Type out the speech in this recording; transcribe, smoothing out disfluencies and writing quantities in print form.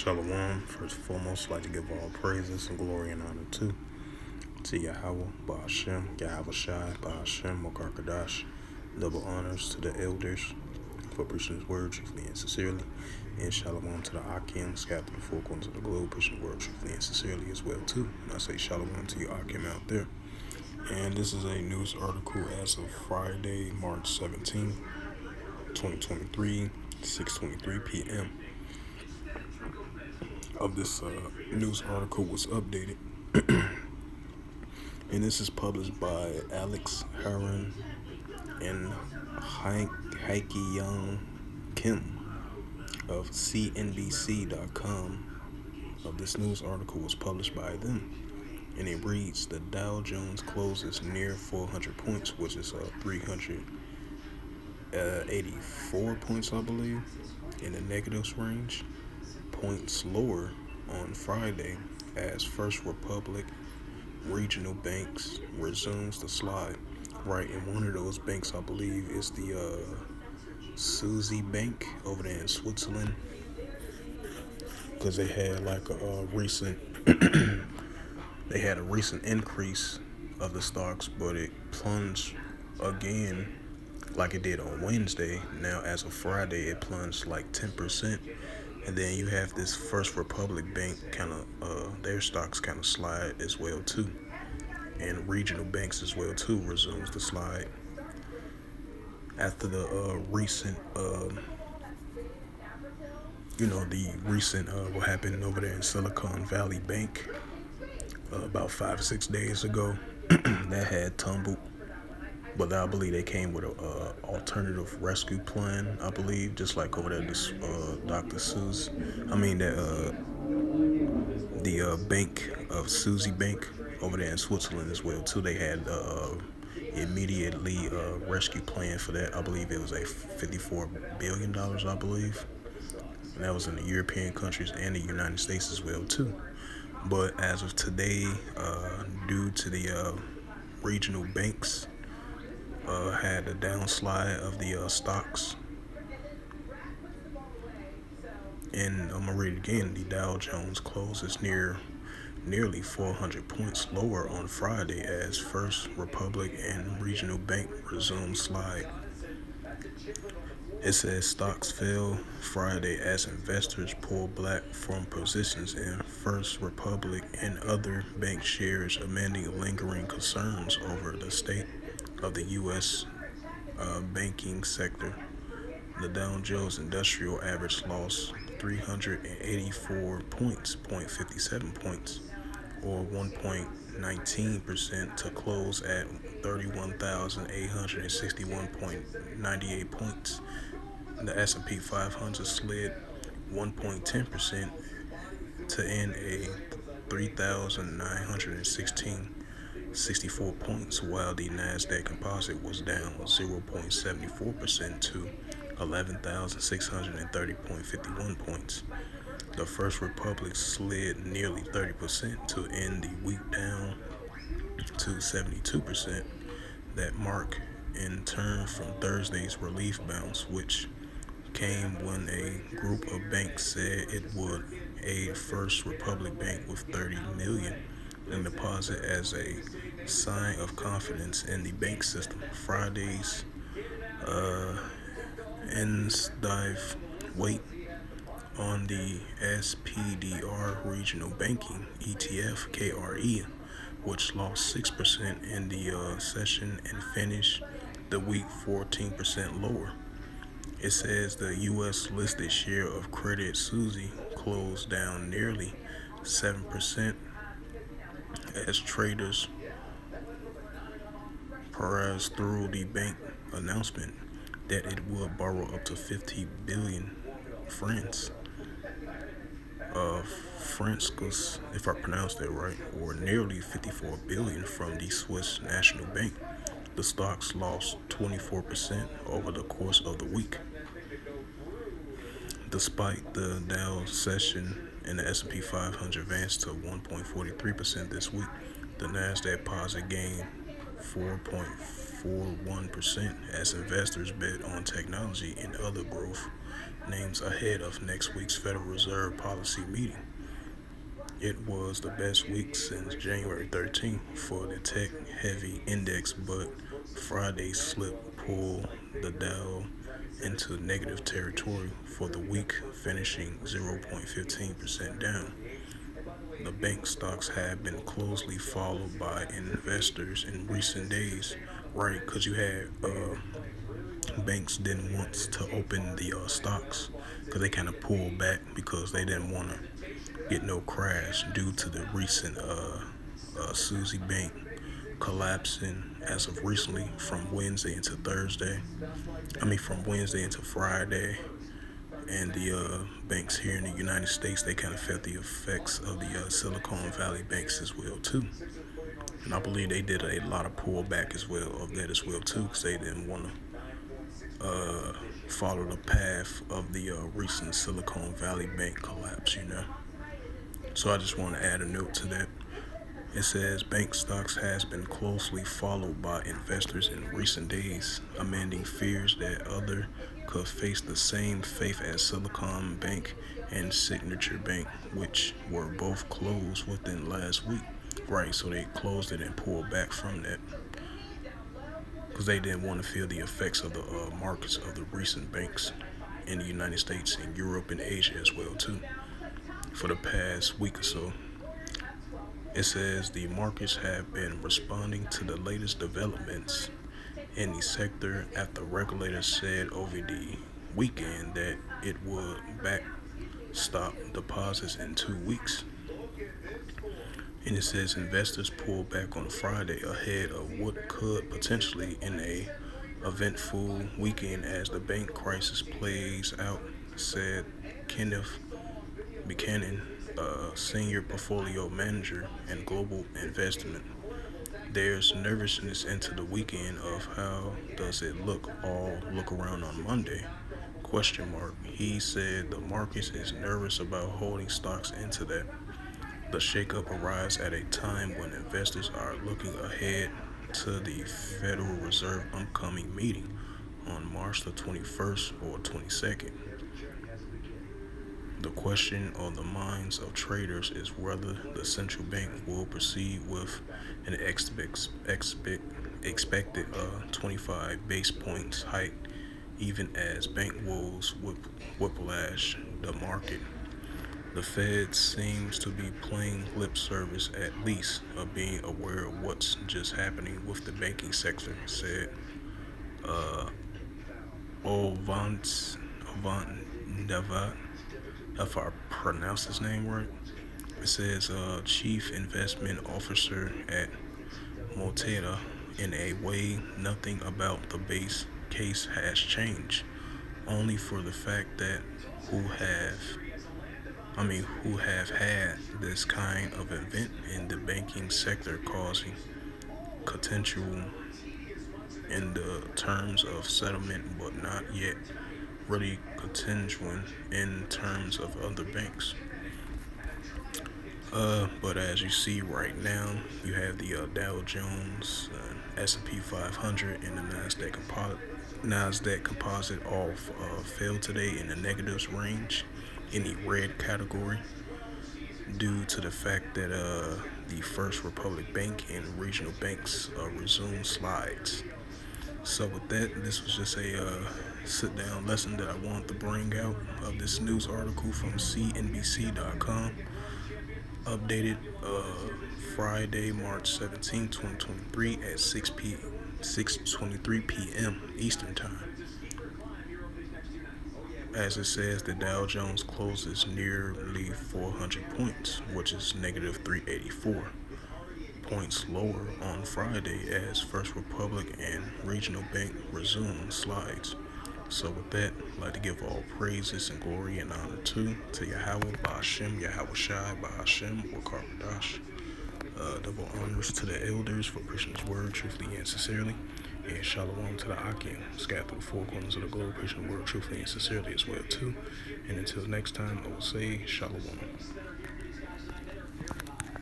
Shalom. First and foremost, I'd like to give all praises and glory and honor to Yahweh, Ba'ashem, Yahweh Shai, Ba'ashem, Mokarkadash. Double honors to the elders for preaching his word truthfully and sincerely. And shalom to the Akim, scattered to the four corners of the globe, preaching the word truthfully and sincerely as well too. And I say shalom to you Akim out there. And this is a news article as of Friday, March 17, 2023, 6:23 p.m. of this news article was updated. And this is published by Alex Heron and Heike Young Kim of CNBC.com. This news article was published by them. And it reads, the Dow Jones closes near 400 points, which is 384 points, I believe, in the negatives range. Points lower on Friday as First Republic regional banks resumes the slide. Right, and one of those banks, I believe, is the Suzy Bank over there in Switzerland, because they had like a recent they had a recent increase of the stocks, but it plunged again like it did on Wednesday. Now as of Friday, it plunged like 10%. And then you have this First Republic Bank kind of, their stocks kind of slide as well too. And regional banks as well too resumes the slide after the recent, what happened over there in Silicon Valley Bank about 5 or 6 days ago. That had tumbled. But I believe they came with a alternative rescue plan, I believe, just like over there, this Dr. Seuss. The bank of Suzy Bank over there in Switzerland as well too. They had immediately rescue plan for that. I believe it was a $54 billion, I believe. And that was in the European countries and the United States as well too. But as of today, due to the regional banks, had a downslide of the stocks. And I'm gonna read it again. The Dow Jones closes nearly 400 points lower on Friday as First Republic and regional bank resume slide. It says stocks fell Friday as investors pull back from positions in First Republic and other bank shares amid lingering concerns over the state of the U.S. Banking sector. The Dow Jones Industrial Average lost 384 points, 0.57 points, or 1.19% to close at 31,861.98 points. The S&P 500 slid 1.10% to end a 3,964 points, while the Nasdaq Composite was down 0.74% to 11,630.51 points. The First Republic slid nearly 30% to end the week down to 72%. That mark in turn from Thursday's relief bounce, which came when a group of banks said it would aid First Republic Bank with $30 million in deposit as a sign of confidence in the bank system. Friday's dive weight on the SPDR Regional Banking ETF KRE, which lost 6% in the session and finished the week 14% lower. It says the U.S. listed share of Credit Suisse closed down nearly 7% as traders perused through the bank announcement that it would borrow up to 50 billion francs, if I pronounced that right, or nearly 54 billion from the Swiss National Bank. The stocks lost 24% over the course of the week. Despite the Dow session and the S&P 500 advanced to 1.43% this week, the Nasdaq Composite gained 4.5 0.41% as investors bet on technology and other growth names ahead of next week's Federal Reserve policy meeting. It was the best week since January 13th for the tech heavy index, but Friday's slip pulled the Dow into negative territory for the week, finishing 0.15% down. The bank stocks have been closely followed by investors in recent days, right? Because you had banks didn't want to open the stocks because they kind of pulled back because they didn't want to get no crash due to the recent Susie Bank collapsing as of recently from Wednesday into Thursday. From Wednesday into Friday. And the banks here in the United States, they kind of felt the effects of the Silicon Valley banks as well too. And I believe they did a lot of pullback as well of that as well too, because they didn't want to follow the path of the recent Silicon Valley bank collapse. So I just want to add a note to that. It says bank stocks has been closely followed by investors in recent days, amending fears that other could face the same fate as Silicon Bank and Signature Bank, which were both closed within last week. Right, so they closed it and pulled back from that because they didn't want to feel the effects of the markets of the recent banks in the United States and Europe and Asia as well too for the past week or so. It says the markets have been responding to the latest developments in the sector after regulators said over the weekend that it would backstop deposits in 2 weeks. And it says investors pulled back on Friday ahead of what could potentially in a eventful weekend as the bank crisis plays out, said Kenneth Buchanan, senior portfolio manager and global investment. There's nervousness into the weekend of how does it look around on Monday? Question mark. He said the market is nervous about holding stocks into that. The shakeup arrives at a time when investors are looking ahead to the Federal Reserve upcoming meeting on March the 21st or 22nd. The question on the minds of traders is whether the central bank will proceed with an expected 25 base points hike, even as bank woes whiplash the market. The Fed seems to be playing lip service at least of being aware of what's just happening with the banking sector, said Avant Davat, if I pronounce his name right. It says Chief Investment Officer at Motera. In a way, nothing about the base case has changed, only for the fact that who have who have had this kind of event in the banking sector causing potential in the terms of settlement, but not yet really contingent in terms of other banks. But as you see right now, you have the Dow Jones, S&P 500, and the Nasdaq Composite all fell today in the negatives range in the red category due to the fact that the First Republic Bank and regional banks resumed slides. So with that, this was just a sit-down lesson that I wanted to bring out of this news article from CNBC.com, updated Friday, March 17, 2023 at 6:23 p.m. Eastern Time. As it says, the Dow Jones closes nearly 400 points, which is negative 384 points lower on Friday as First Republic and Regional Bank resume slides. So with that, I'd like to give all praises and glory and honor to Yahweh, Ba'ashem, Yahweh Shai, Ba'ashem, or Karadash. Double honors to the elders for preaching his word truthfully and sincerely. And shalom to the Akim, scattered through the four corners of the globe, preaching the word truthfully and sincerely as well too. And until next time, I will say shalom.